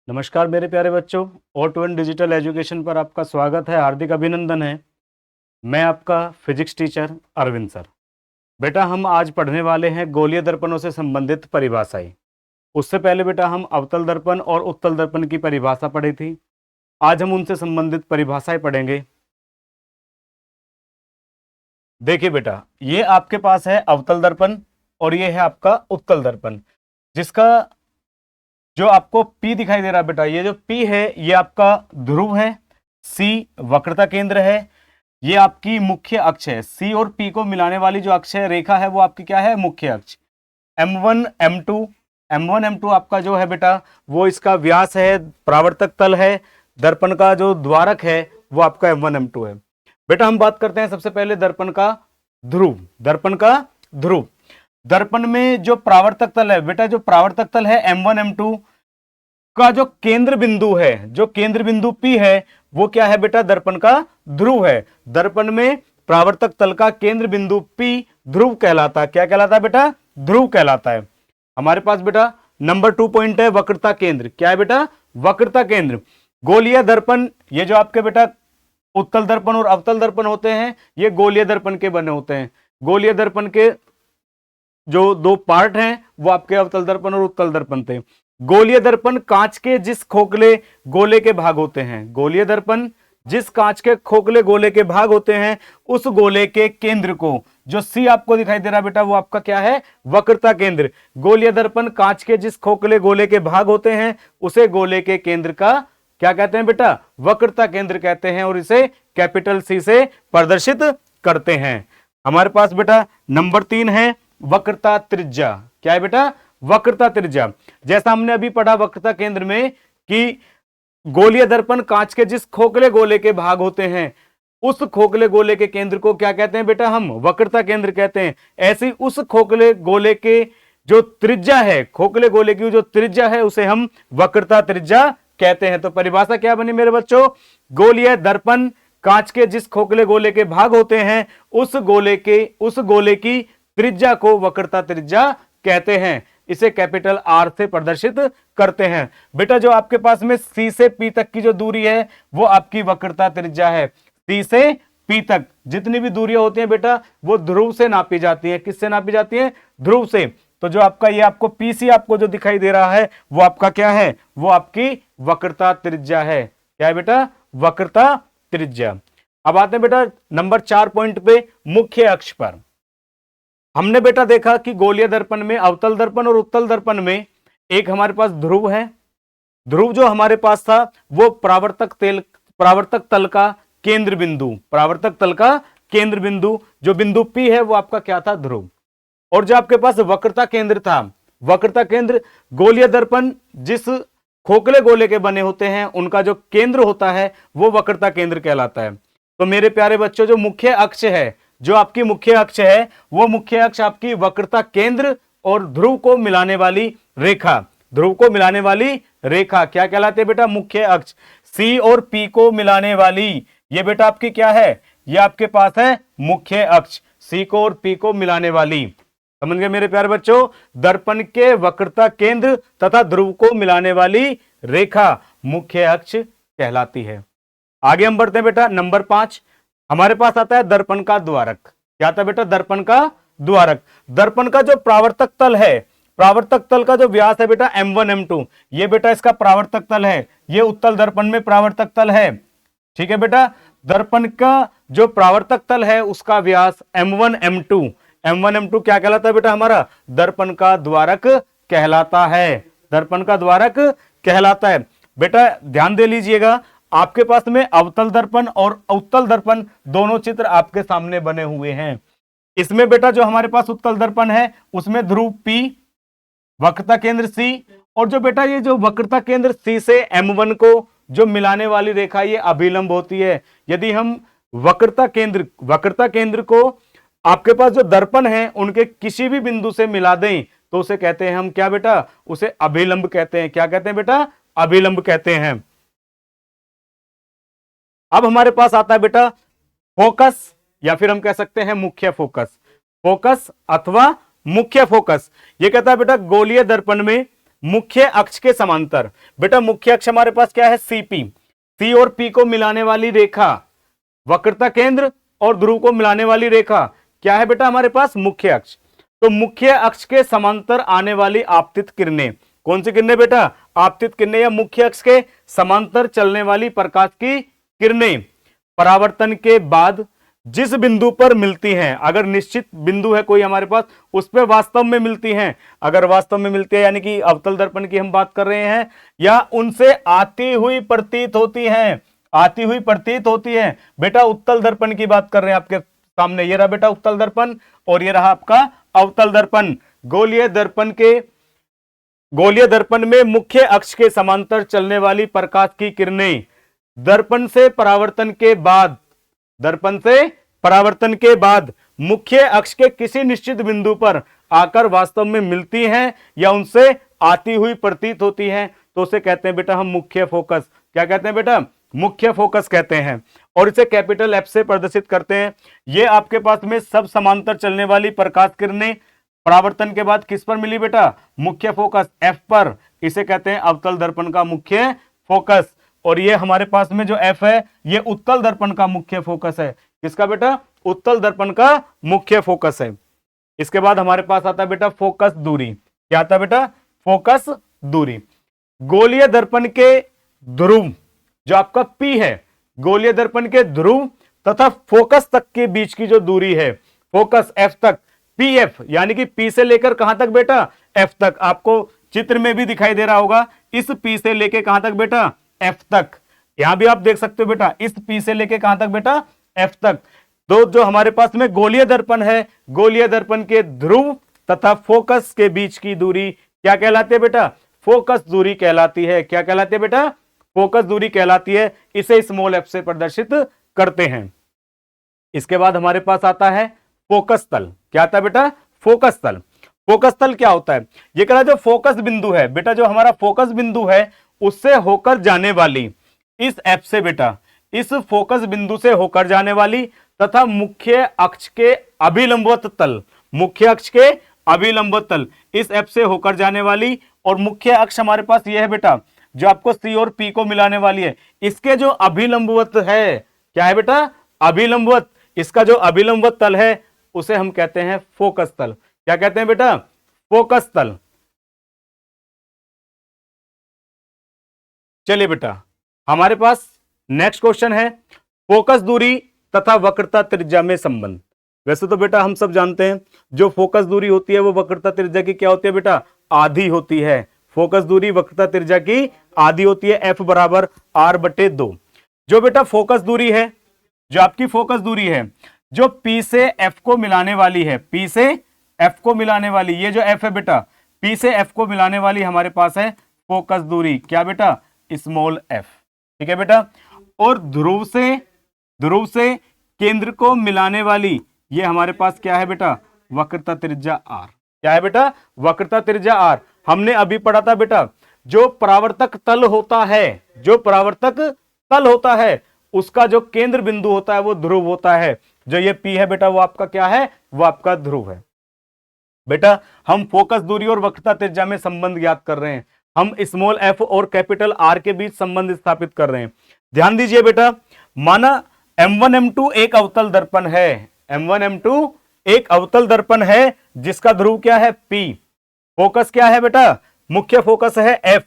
नमस्कार मेरे प्यारे बच्चों, O2N डिजिटल एजुकेशन पर आपका स्वागत है, हार्दिक अभिनंदन है। मैं आपका फिजिक्स टीचर अरविंद सर। बेटा हम आज पढ़ने वाले हैं गोलीय दर्पणों से संबंधित परिभाषाएं। उससे पहले बेटा हम अवतल दर्पण और उत्तल दर्पण की परिभाषा पढ़ी थी। आज हम उनसे संबंधित परिभाषाएं पढ़ेंगे। देखिए बेटा, ये आपके पास है अवतल दर्पण और ये है आपका उत्तल दर्पण, जिसका जो आपको P दिखाई दे रहा है बेटा, ये जो P है ये आपका ध्रुव है, C वक्रता केंद्र है, ये आपकी मुख्य अक्ष है। C और P को मिलाने वाली जो अक्ष है, रेखा है, वो आपकी क्या है? मुख्य अक्ष। M1 M2 आपका जो है बेटा, वो इसका व्यास है, परावर्तक तल है, दर्पण का जो द्वारक है वो आपका M1 M2 है। बेटा हम बात करते हैं सबसे पहले दर्पण का ध्रुव। दर्पण में जो परावर्तक तल है बेटा, जो परावर्तक तल है M1 M2 का जो केंद्र बिंदु है, जो केंद्र बिंदु P है, वो क्या है बेटा? दर्पण का ध्रुव है। दर्पण में परावर्तक तल का केंद्र बिंदु P ध्रुव कहलाता है। क्या कहलाता है बेटा? ध्रुव कहलाता है। हमारे पास बेटा नंबर 2 पॉइंट है वक्रता केंद्र। क्या है बेटा? वक्रता केंद्र। गोलीय दर्पण, ये जो आपके बेटा उत्तल दर्पण और अवतल दर्पण होते हैं, ये गोलीय दर्पण के बने होते हैं। गोलीय दर्पण के जो दो पार्ट हैं वो आपके अवतल दर्पण और उत्तल दर्पण थे। गोलीय दर्पण कांच के जिस खोखले गोले के भाग होते हैं, गोलीय दर्पण जिस कांच के खोखले गोले के भाग होते हैं, उस गोले के केंद्र को, जो सी आपको दिखाई दे रहा है बेटा, वो आपका क्या है? वक्रता केंद्र। गोलीय दर्पण कांच के जिस खोखले गोले के भाग होते हैं, उसे गोले के केंद्र का क्या कहते हैं बेटा? वक्रता केंद्र कहते हैं, और इसे कैपिटल सी से प्रदर्शित करते हैं। हमारे पास बेटा नंबर 3 है वक्रता त्रिज्या। क्या है बेटा? वक्रता त्रिज्या। जैसा हमने अभी पढ़ा वक्रता केंद्र में कि गोलीय दर्पण कांच के जिस खोखले गोले के भाग होते हैं, उस खोखले गोले के केंद्र को क्या कहते हैं बेटा? हम वक्रता केंद्र कहते हैं। ऐसी उस खोखले गोले के जो त्रिज्या है, खोखले गोले की जो त्रिज्या है, उसे हम वक्रता त्रिज्या कहते हैं। तो परिभाषा क्या बनी मेरे बच्चों? गोलीय दर्पण कांच के जिस खोखले गोले के भाग होते हैं, उस गोले की त्रिज्या को वक्रता त्रिज्या कहते हैं। इसे कैपिटल आर से प्रदर्शित करते हैं। बेटा जो आपके पास में सी से पी तक की जो दूरी है, वो आपकी वक्रता त्रिज्या है। सी से पी तक जितनी भी दूरियां होती हैं बेटा, वो ध्रुव से नापी जाती हैं। किससे नापी जाती हैं? ध्रुव से। तो जो आपका ये आपको पीसी आपको जो दिखाई दे रहा है, वो आपका क्या है? वो आपकी वक्रता त्रिज्या है। क्या है बेटा? वक्रता त्रिज्या। अब आते हैं बेटा नंबर 4 पॉइंट पे, मुख्य अक्ष पर। हमने बेटा देखा कि गोलीय दर्पण में, अवतल दर्पण और उत्तल दर्पण में एक हमारे पास ध्रुव है। ध्रुव जो हमारे पास था, वो परावर्तक तल का केंद्र बिंदु, परावर्तक तल का केंद्र बिंदु, जो बिंदु P है, वो आपका क्या था? ध्रुव। और जो आपके पास वक्रता केंद्र था, वक्रता केंद्र गोलीय दर्पण जिस खोखले गोले के बने होते हैं, उनका जो केंद्र होता है, वो वक्रता केंद्र कहलाता है। तो मेरे प्यारे बच्चों, जो मुख्य अक्ष है, जो आपकी मुख्य अक्ष है, वो मुख्य अक्ष आपकी वक्रता केंद्र और ध्रुव को मिलाने वाली रेखा, ध्रुव को मिलाने वाली रेखा क्या कहलाती है बेटा? मुख्य अक्ष। सी और पी को मिलाने वाली, ये बेटा आपकी क्या है? ये आपके पास है मुख्य अक्ष। सी को और पी को मिलाने वाली, समझ गए मेरे प्यारे बच्चों? दर्पण के वक्रता केंद्र तथा ध्रुव को मिलाने वाली रेखा मुख्य अक्ष कहलाती है। आगे हम बढ़ते हैं बेटा नंबर 5। हमारे पास आता है दर्पण का द्वारक। क्या आता है बेटा? दर्पण का द्वारक। दर्पण का जो परावर्तक तल है, परावर्तक तल का जो व्यास है बेटा M1 M2, ये बेटा इसका परावर्तक तल है। ये उत्तल दर्पण में परावर्तक तल है। ठीक है बेटा? दर्पण का जो परावर्तक तल है, उसका व्यास M1 M2 क्या कहलाता है बेटा? हमारा दर्पण का द्वारक कहलाता है। दर्पण का द्वारक कहलाता है। बेटा ध्यान दे लीजिएगा, आपके पास में अवतल दर्पण और उत्तल दर्पण दोनों चित्र आपके सामने बने हुए हैं। इसमें बेटा जो हमारे पास उत्तल दर्पण है, उसमें ध्रुव P, वक्रता केंद्र C, और जो बेटा ये जो वक्रता केंद्र C से M1 को जो मिलाने वाली रेखा, ये अभिलंब होती है। यदि हम वक्रता केंद्र को आपके पास जो दर्पण है, उनके किसी भी बिंदु से मिला दें, तो उसे कहते हैं हम क्या बेटा? उसे अभिलंब कहते हैं। क्या कहते हैं बेटा? अभिलंब कहते हैं। अब हमारे पास आता है बेटा फोकस, या फिर हम कह सकते हैं मुख्य फोकस। फोकस अथवा मुख्य फोकस, ये कहता है बेटा गोलीय दर्पण में मुख्य अक्ष के समांतर। बेटा मुख्य अक्ष हमारे पास क्या है? सीपी। सी और पी को मिलाने वाली रेखा, वक्रता केंद्र और ध्रुव को मिलाने वाली रेखा क्या है बेटा? हमारे पास मुख्य अक्ष। तो मुख्य अक्ष के समांतर आने वाली आपतित किरणें, कौन सी किरणें बेटा? आपतित किरणें या मुख्य अक्ष के समांतर चलने वाली प्रकाश की किरणें परावर्तन के बाद जिस बिंदु पर मिलती हैं, अगर निश्चित बिंदु है कोई हमारे पास, उस पर वास्तव में मिलती हैं, अगर वास्तव में मिलती है यानी कि अवतल दर्पण की हम बात कर रहे हैं, या उनसे आती हुई प्रतीत होती हैं, आती हुई प्रतीत होती है। बेटा उत्तल दर्पण की बात कर रहे हैं आपके सामने, ये रहा बेटा उत्तल दर्पण और ये रहा आपका अवतल दर्पण। गोलीय दर्पण में मुख्य अक्ष के समांतर चलने वाली प्रकाश की किरणें दर्पण से परावर्तन के बाद मुख्य अक्ष के किसी निश्चित बिंदु पर आकर वास्तव में मिलती हैं या उनसे आती हुई प्रतीत होती हैं, तो उसे कहते हैं बेटा हम मुख्य फोकस। क्या कहते हैं बेटा? मुख्य फोकस कहते हैं। और इसे कैपिटल एफ से प्रदर्शित करते हैं। ये आपके पास में सब समांतर चलने वाली प्रकाश किरणें परावर्तन के बाद किस पर मिली बेटा? मुख्य फोकस एफ पर। इसे कहते हैं अवतल दर्पण का मुख्य फोकस। और ये हमारे पास में जो एफ है ये उत्तल दर्पण का मुख्य फोकस है। किसका बेटा? उत्तल दर्पण का मुख्य फोकस है। इसके बाद हमारे पास आता है बेटा फोकस दूरी। क्या आता है बेटा? फोकस दूरी। गोलीय दर्पण के ध्रुव जो आपका P है, गोलीय दर्पण के ध्रुव तथा फोकस तक के बीच की जो दूरी है, फोकस F तक, PF यानी कि P से लेकर कहां तक बेटा? F तक। आपको चित्र में भी दिखाई दे रहा होगा, इस P से लेकर कहां तक बेटा? F तक। यहां भी आप देख सकते हो बेटा, इस P से लेकर कहां तक बेटा? F तक। तो जो हमारे पास में गोलीय दर्पण है, गोलीय दर्पण के ध्रुव तथा फोकस के बीच की दूरी क्या कहलाती है बेटा? फोकस दूरी कहलाती है। क्या कहलाती है बेटा? फोकस दूरी कहलाती है। इसे स्मॉल f से प्रदर्शित करते हैं। इसके बाद हमारे पास आता है फोकस तल। क्या आता है बेटा? फोकस तल। फोकस तल क्या होता है? ये कह रहा है जो फोकस बिंदु है बेटा, जो हमारा फोकस बिंदु है उससे होकर जाने वाली इस f से बेटा, इस फोकस बिंदु से होकर जाने वाली तथा मुख्य अक्ष के अभिलंबवत तल, मुख्य अक्ष के अभिलंबवत तल, इस f से होकर जाने वाली, और मुख्य अक्ष हमारे पास यह है बेटा जो आपको C और P को मिलाने वाली है, इसके जो अभिलंबवत है, क्या है बेटा? अभिलंबवत। इसका जो अभिलंबवत तल है उसे हम कहते हैं फोकस तल। क्या कहते हैं बेटा? फोकस तल। चलिए बेटा हमारे पास नेक्स्ट क्वेश्चन है फोकस दूरी तथा वक्रता त्रिज्या में संबंध। वैसे तो बेटा हम सब जानते हैं जो फोकस दूरी होती है वो वक्रता त्रिज्या की क्या होती है बेटा? आधी होती है। फोकस दूरी वक्रता त्रिज्या की आधी होती है, F बराबर R/2। जो बेटा फोकस दूरी है, जो आपकी फोकस दूरी है, जो P से F को मिलाने वाली है, P से F को मिलाने वाली, ये जो F है बेटा, P से F को मिलाने वाली हमारे पास है फोकस दूरी। क्या बेटा? Small f। ठीक है बेटा। और ध्रुव से केंद्र को मिलाने वाली ये हमारे पास क्या है बेटा? वक्रता त्रिज्या r। क्या है बेटा? वक्रता त्रिज्या r। हमने अभी पढ़ा था बेटा जो परावर्तक तल होता है, जो परावर्तक तल होता है उसका जो केंद्र बिंदु होता है वो ध्रुव होता है। जो ये P है बेटा वो आपका क्या है? वो आपका ध्रुव है। बेटा हम फोकस दूरी और वक्रता त्रिज्या में संबंध ज्ञात कर रहे हैं। हम स्मॉल f और कैपिटल R के बीच संबंध स्थापित कर रहे हैं। ध्यान दीजिए बेटा, माना M1 M2 एक अवतल दर्पण है, M1 M2 एक अवतल दर्पण है जिसका ध्रुव क्या है? P। फोकस क्या है बेटा? मुख्य फोकस है F।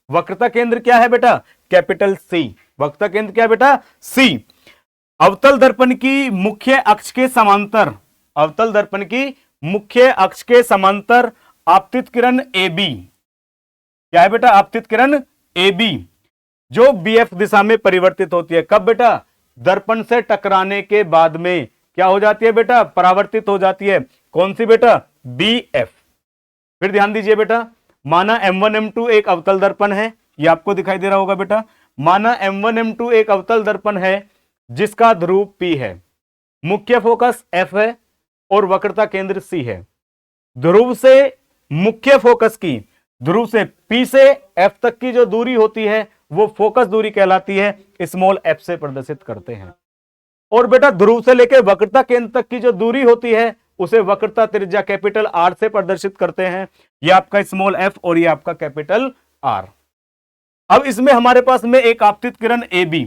वक्रता केंद्र क्या है बेटा? Capital C। वक्रता केंद्र क्या है बेटा? C। अवतल दर्पण की मुख्य अक्ष के समांतर, अवतल दर्पण की मुख्य अक्ष के समांतर आपतित किरण AB। क्या है बेटा? आपतित किरण AB जो BF दिशा में परिवर्तित होती है। कब बेटा? दर्पण से टकराने के बाद में क्या हो जाती है बेटा? परावर्तित हो जाती है। कौन सी बेटा? BF। फिर ध्यान दीजिए बेटा, माना M1 M2 एक अवतल दर्पण है, ये आपको दिखाई दे रहा होगा बेटा। माना M1 M2 एक अवतल दर्पण है जिसका ध्रुव P है, मुख्य फोकस F है और वक्रता केंद्र C है। ध्रुव से मुख्य फोकस की, ध्रुव से P से F तक की जो दूरी होती है वो फोकस दूरी कहलाती है, स्मॉल f से प्रदर्शित करते हैं। और बेटा ध्रुव से लेकर वक्रता केंद्र तक की जो दूरी होती है उसे वक्रता त्रिज्या कैपिटल आर से प्रदर्शित करते हैं। ये आपका स्मॉल एफ और ये आपका कैपिटल आर। अब इसमें हमारे पास में एक आपतित किरण ए बी,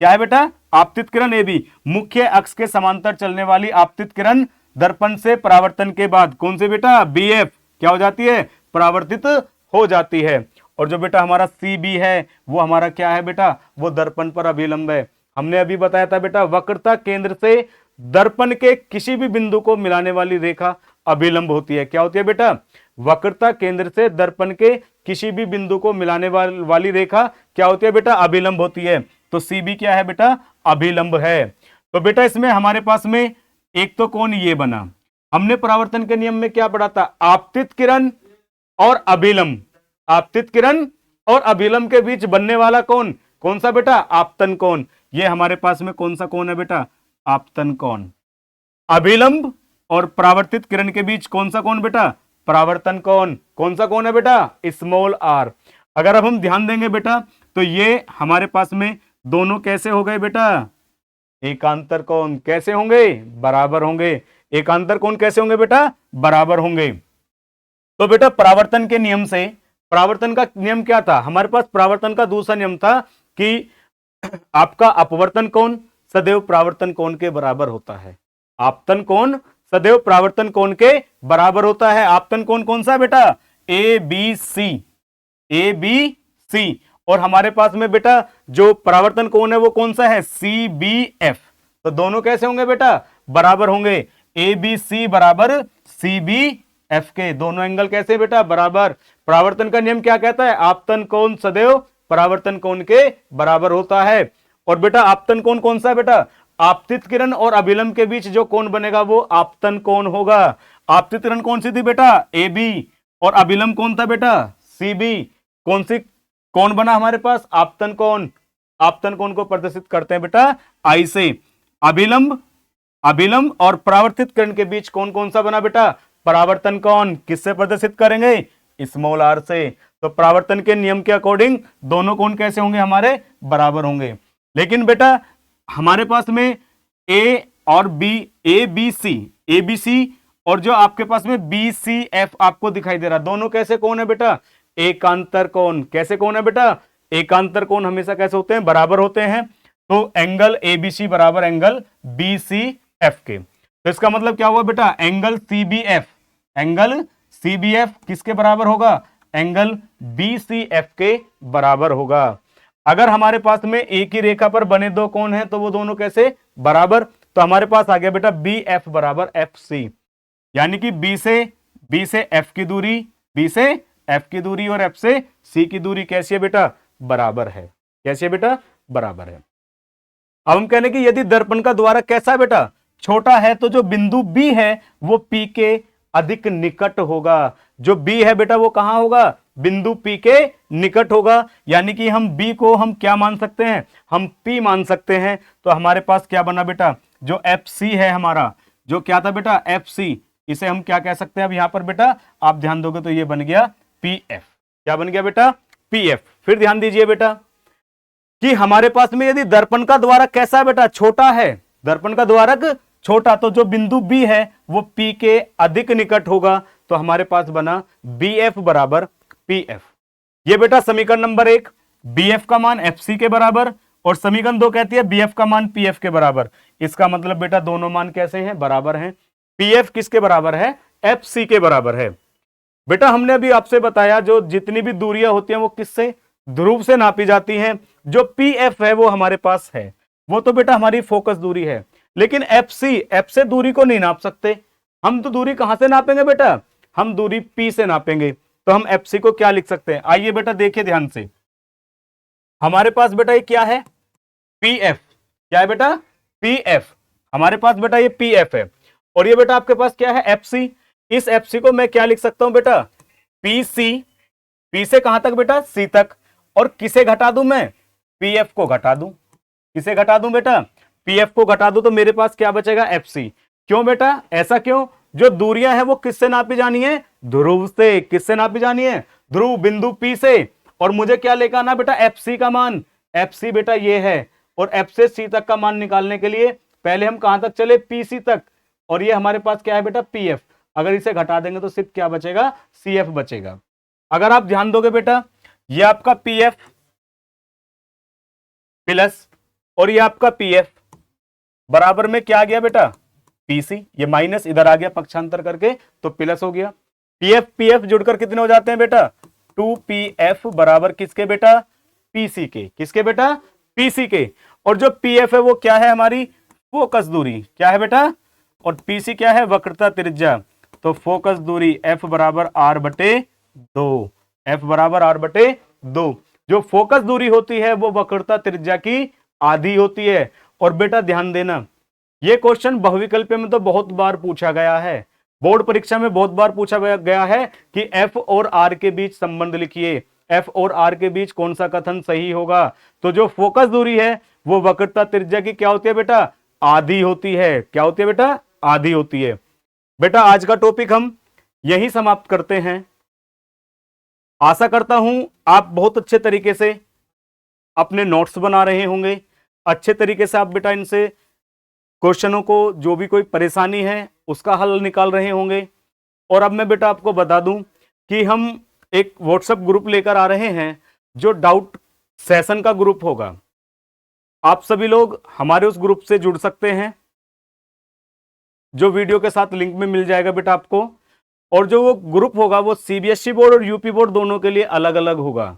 क्या है बेटा? आपतित किरण ए बी, मुख्य अक्ष के समांतर चलने वाली आपतित किरण दर्पण से परावर्तन के बाद कौन से बेटा? बी एफ क्या हो जाती है? परावर्तित हो जाती है। और जो बेटा हमारा सी बी है वो हमारा क्या है बेटा? वो दर्पण पर अभिलंब है। हमने अभी बताया था बेटा वक्रता केंद्र से दर्पण के किसी भी बिंदु को मिलाने वाली रेखा अभिलंब होती है। क्या होती है बेटा? वक्रता केंद्र से दर्पण के किसी भी बिंदु को मिलाने वाली रेखा क्या होती है बेटा? अभिलंब होती है। तो सी बी क्या है बेटा? अभिलंब है। तो बेटा इसमें हमारे पास में एक तो कोण ये बना। हमने परावर्तन के नियम में क्या पढ़ा था? आपतित किरण और अभिलंब, आपतित किरण और अभिलंब के बीच बनने वाला कोण कौन सा बेटा? आपतन कोण। ये हमारे पास में कौन सा कोण है बेटा? आपतन कोण। अभिलंब और परावर्तित किरण के बीच कौन सा कोण बेटा? परावर्तन कोण। कौन सा कोण है बेटा? Small R. अगर अब हम ध्यान देंगे बेटा तो ये हमारे पास में दोनों कैसे हो गए बेटा? एकांतर कोण। कैसे होंगे? बराबर होंगे। एकांतर कोण कैसे होंगे बेटा? बराबर होंगे। तो बेटा परावर्तन के नियम से, परावर्तन का नियम क्या था हमारे पास? परावर्तन का दूसरा नियम था कि आपका अपवर्तन कोण सदैव परावर्तन कोण के बराबर होता है। आपतन कोण सदैव परावर्तन कोण के बराबर होता है। आपतन कोण कौन सा बेटा? A B C, A B C. और हमारे पास में बेटा जो परावर्तन कोण है वो कौन सा है? C B F. तो दोनों कैसे होंगे बेटा? बराबर होंगे। ए बी सी बराबर सी बी एफ के। दोनों एंगल कैसे बेटा? बराबर। परावर्तन का नियम क्या कहता है? आपतन कोण सदैव परावर्तन कोण के बराबर होता है। और बेटा आपतन कोण कौन सा है बेटा? आपतित किरण और अभिलंब के बीच जो कोण बनेगा वो आपतन कोण होगा। आपतित किरण कौन सी थी बेटा? A B. और अभिलंब कौन था बेटा? C B. कौन सी कोण बना हमारे पास? आपतन कोण। आपतन कोण को प्रदर्शित करते हैं बेटा आई से। अभिलंब, अभिलंब और परावर्तित किरण के बीच कौन कौन सा बना बेटा? परावर्तन कोण। किससे प्रदर्शित करेंगे? स्मॉल आर से। तो परावर्तन के नियम के अकॉर्डिंग दोनों कोण कैसे होंगे? हमारे बराबर होंगे। लेकिन बेटा हमारे पास में ए और B, A B C, A B C और जो आपके पास में बी सी एफ आपको दिखाई दे रहा, दोनों कैसे कोण है बेटा? एकांतर कोण। कैसे कोण है बेटा? एकांतर कोण हमेशा कैसे होते हैं? बराबर होते हैं। तो एंगल ए बी सी बराबर एंगल बी सी एफ के। तो इसका मतलब क्या हुआ बेटा? Angle C B F, angle C B F किसके बराबर होगा? एंगल बी सी एफ के बराबर होगा। अगर हमारे पास में एक ही रेखा पर बने दो कोण हैं तो वो दोनों कैसे? बराबर। तो हमारे पास आ गया बेटा बी एफ बराबर एफ सी, यानी कि बी से एफ की दूरी, बी से एफ की दूरी और एफ से सी की दूरी कैसी है बेटा? बराबर है। कैसी है बेटा? बराबर है। अब हम कहने कि यदि दर्पण का द्वारक कैसा है बेटा? छोटा है तो जो बिंदु बी है वो पी के अधिक निकट होगा। जो बी है बेटा वो कहां होगा? बिंदु पी के निकट होगा। यानी कि हम बी को हम क्या मान सकते हैं? हम पी मान सकते हैं। तो हमारे पास क्या बना बेटा? जो एफ सी है हमारा, जो क्या था बेटा? F C. इसे हम क्या कह सकते हैं अब यहां पर बेटा? आप ध्यान दोगे तो ये बन गया पी एफ। क्या बन गया बेटा? P F. फिर ध्यान दीजिए बेटा कि हमारे पास में यदि दर्पण का द्वारक कैसा है बेटा? छोटा है। दर्पण का द्वारक छोटा, तो जो बिंदु बी है वो पी के अधिक निकट होगा। तो हमारे पास बना बी एफ बराबर पी एफ। ये बेटा समीकरण नंबर 1, बी एफ का मान एफ सी के बराबर, और समीकरण 2 कहती है बी एफ का मान पी एफ के बराबर। इसका मतलब बेटा दोनों मान कैसे हैं? बराबर हैं। पी एफ किसके बराबर है? एफ सी के बराबर है। बेटा हमने अभी आपसे बताया जो जितनी भी दूरियां होती हैं वो किससे? ध्रुव से नापी जाती हैं। जो पी एफ है वो हमारे पास है, वो तो बेटा हमारी फोकस दूरी है। लेकिन एफ सी, एफ से दूरी को नहीं नाप सकते हम। तो दूरी कहां से नापेंगे बेटा? हम दूरी पी से नापेंगे। तो हम एफ सी को क्या लिख सकते हैं? आइए बेटा देखिए ध्यान से। हमारे पास बेटा ये क्या है? P F. क्या है बेटा? P F. हमारे पास बेटा ये पी एफ है। और ये बेटा आपके पास क्या है? F C. इस एफ सी को मैं क्या लिख सकता हूं बेटा? P C. पी से कहां तक बेटा? सी तक। और किसे घटा दूं मैं? पी एफ को घटा दूं। किसे घटा दूं बेटा? पी एफ को घटा दूं तो मेरे पास क्या बचेगा? F C. क्यों बेटा? ऐसा क्यों? जो दूरियां हैं वो किससे नापी जानी है? ध्रुव से। किससे नापी जानी है? ध्रुव बिंदु पी से। और मुझे क्या लेकर आना बेटा? एफ सी का मान। एफ सी बेटा ये है। और एफ से सी तक का मान निकालने के लिए पहले हम कहां तक चले? पी सी तक। और ये हमारे पास क्या है बेटा पीएफ। अगर इसे घटा देंगे तो सिर्फ क्या बचेगा, सीएफ बचेगा। अगर आप ध्यान दोगे बेटा, ये आपका पीएफ प्लस और ये आपका पीएफ बराबर में क्या आ गया बेटा, पीसी। ये माइनस इधर आ गया पक्षांतर करके तो प्लस हो गया। पीएफ पीएफ जुड़कर कितने हो जाते हैं बेटा, 2pf बराबर किसके बेटा, पीसी के। किसके बेटा, पीसी के। और जो पीएफ है वो क्या है, हमारी फोकस दूरी। क्या है बेटा, और पीसी क्या है, वक्रता त्रिज्या। तो फोकस दूरी एफ बराबर आर बटे 2, एफ बराबर आर बटे 2। जो फोकस दूरी होती है वो वक्रता त्रिज्या की आधी होती है। और बेटा ध्यान देना, ये क्वेश्चन बहुविकल्पीय में तो बहुत बार पूछा गया है, बोर्ड परीक्षा में बहुत बार पूछा गया है कि एफ और आर के बीच संबंध लिखिए, एफ और आर के बीच कौन सा कथन सही होगा। तो जो फोकस दूरी है वो वक्रता त्रिज्या की क्या होती है बेटा, आधी होती है। क्या होती है बेटा, आधी होती है। बेटा आज का टॉपिक हम यही समाप्त करते हैं। आशा करता हूं आप बहुत अच्छे तरीके से अपने नोट्स बना रहे होंगे, अच्छे तरीके से आप बेटा इनसे क्वेश्चनों को, जो भी कोई परेशानी है उसका हल निकाल रहे होंगे। और अब मैं बेटा आपको बता दूं कि हम एक व्हाट्सएप ग्रुप लेकर आ रहे हैं जो डाउट सेशन का ग्रुप होगा। आप सभी लोग हमारे उस ग्रुप से जुड़ सकते हैं, जो वीडियो के साथ लिंक में मिल जाएगा बेटा आपको। और जो वो ग्रुप होगा वो सीबीएसई बोर्ड और यूपी बोर्ड दोनों के लिए अलग अलग होगा।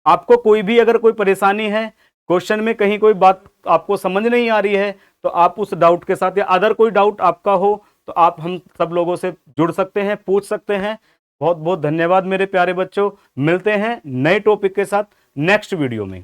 आपको कोई भी अगर कोई परेशानी है, क्वेश्चन में कहीं कोई बात आपको समझ नहीं आ रही है, तो आप उस डाउट के साथ या अदर कोई डाउट आपका हो तो आप हम सब लोगों से जुड़ सकते हैं, पूछ सकते हैं। बहुत बहुत धन्यवाद मेरे प्यारे बच्चों। मिलते हैं नए टॉपिक के साथ नेक्स्ट वीडियो में।